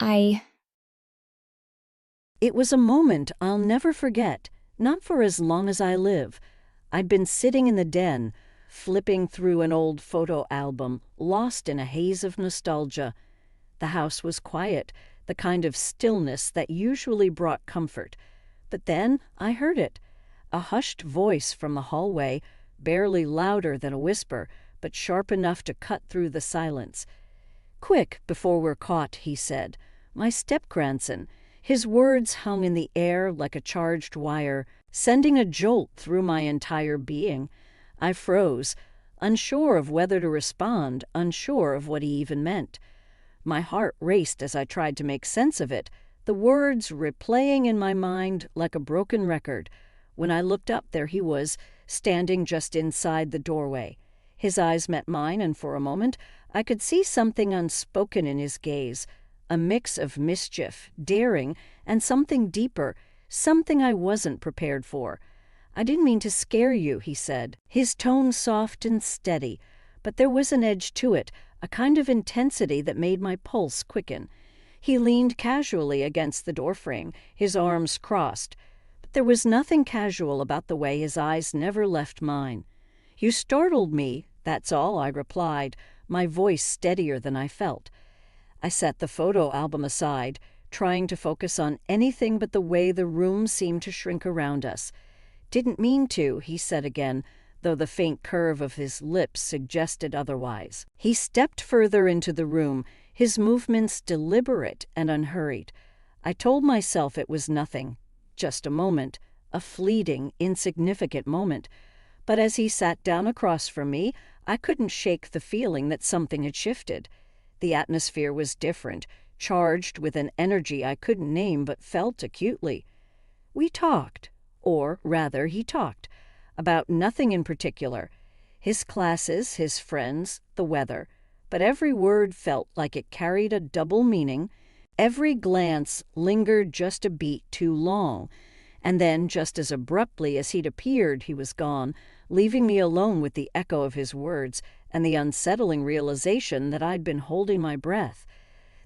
I. It was a moment I'll never forget, not for as long as I live. I'd been sitting in the den, flipping through an old photo album, lost in a haze of nostalgia. The house was quiet, the kind of stillness that usually brought comfort. But then I heard it, a hushed voice from the hallway, barely louder than a whisper, but sharp enough to cut through the silence. "Quick, before we're caught," he said. "My step-grandson." His words hung in the air like a charged wire, sending a jolt through my entire being. I froze, unsure of whether to respond, unsure of what he even meant. My heart raced as I tried to make sense of it, the words replaying in my mind like a broken record. When I looked up, there he was, standing just inside the doorway. His eyes met mine, and for a moment I could see something unspoken in his gaze, a mix of mischief, daring, and something deeper, something I wasn't prepared for. "I didn't mean to scare you," he said, his tone soft and steady, but there was an edge to it, a kind of intensity that made my pulse quicken. He leaned casually against the doorframe, his arms crossed, but there was nothing casual about the way his eyes never left mine. "You startled me, that's all," I replied, my voice steadier than I felt. I set the photo album aside, trying to focus on anything but the way the room seemed to shrink around us. "Didn't mean to," he said again, though the faint curve of his lips suggested otherwise. He stepped further into the room, his movements deliberate and unhurried. I told myself it was nothing, just a moment, a fleeting, insignificant moment. But as he sat down across from me, I couldn't shake the feeling that something had shifted. The atmosphere was different, charged with an energy I couldn't name but felt acutely. We talked, or rather he talked, about nothing in particular. His classes, his friends, the weather. But every word felt like it carried a double meaning. Every glance lingered just a beat too long. And then, just as abruptly as he'd appeared, he was gone, leaving me alone with the echo of his words and the unsettling realization that I'd been holding my breath.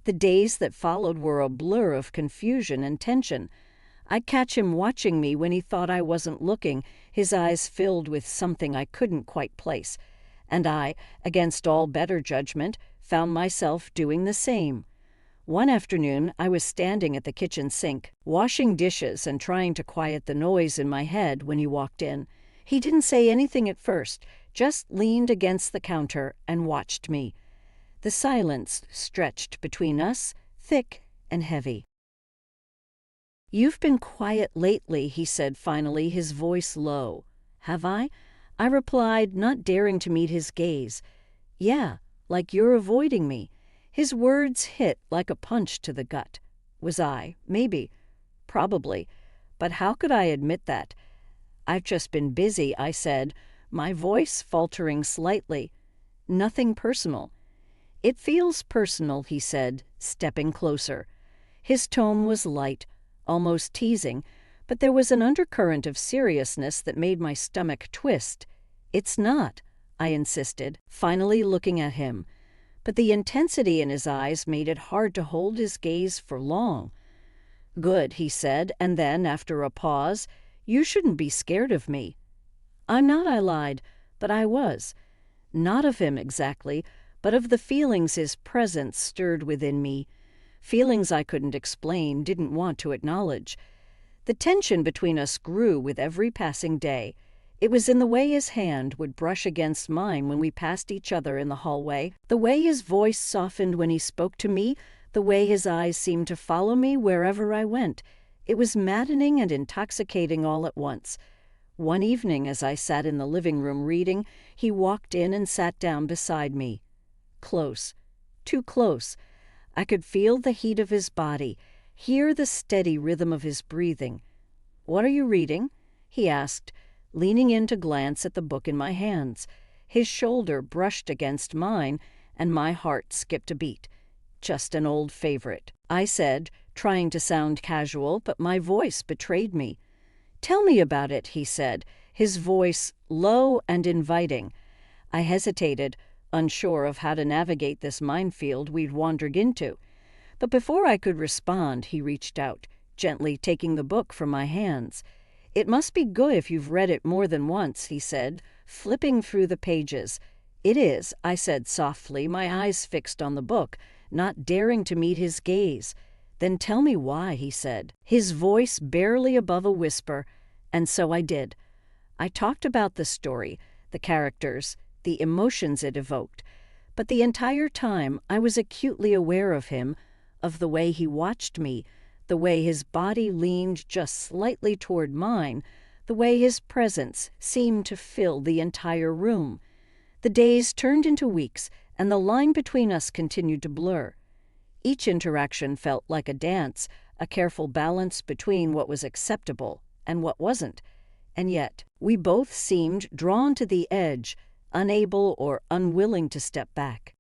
The days that followed were a blur of confusion and tension. I'd catch him watching me when he thought I wasn't looking, his eyes filled with something I couldn't quite place. And I, against all better judgment, found myself doing the same. One afternoon, I was standing at the kitchen sink, washing dishes and trying to quiet the noise in my head when he walked in. He didn't say anything at first, just leaned against the counter and watched me. The silence stretched between us, thick and heavy. "You've been quiet lately," he said finally, his voice low. "Have I?" I replied, not daring to meet his gaze. "Yeah, like you're avoiding me." His words hit like a punch to the gut. Was I? Maybe. Probably. But how could I admit that? "I've just been busy," I said, my voice faltering slightly. "Nothing personal." "It feels personal," he said, stepping closer. His tone was light, almost teasing, but there was an undercurrent of seriousness that made my stomach twist. "It's not," I insisted, finally looking at him. But the intensity in his eyes made it hard to hold his gaze for long. "Good," he said, and then, after a pause, "You shouldn't be scared of me." "I'm not," I lied, but I was. Not of him exactly, but of the feelings his presence stirred within me. Feelings I couldn't explain, didn't want to acknowledge. The tension between us grew with every passing day. It was in the way his hand would brush against mine when we passed each other in the hallway, the way his voice softened when he spoke to me, the way his eyes seemed to follow me wherever I went. It was maddening and intoxicating all at once. One evening, as I sat in the living room reading, he walked in and sat down beside me. Close. Too close. I could feel the heat of his body, hear the steady rhythm of his breathing. "What are you reading?" he asked, leaning in to glance at the book in my hands. His shoulder brushed against mine, and my heart skipped a beat. "Just an old favorite," I said, trying to sound casual, but my voice betrayed me. "Tell me about it," he said, his voice low and inviting. I hesitated, unsure of how to navigate this minefield we'd wandered into. But before I could respond, he reached out, gently taking the book from my hands. "It must be good if you've read it more than once," he said, flipping through the pages. "It is," I said softly, my eyes fixed on the book, not daring to meet his gaze. "Then tell me why," he said, his voice barely above a whisper, and so I did. I talked about the story, the characters, the emotions it evoked, but the entire time I was acutely aware of him, of the way he watched me, the way his body leaned just slightly toward mine, the way his presence seemed to fill the entire room. The days turned into weeks, and the line between us continued to blur. Each interaction felt like a dance, a careful balance between what was acceptable and what wasn't. And yet, we both seemed drawn to the edge, unable or unwilling to step back.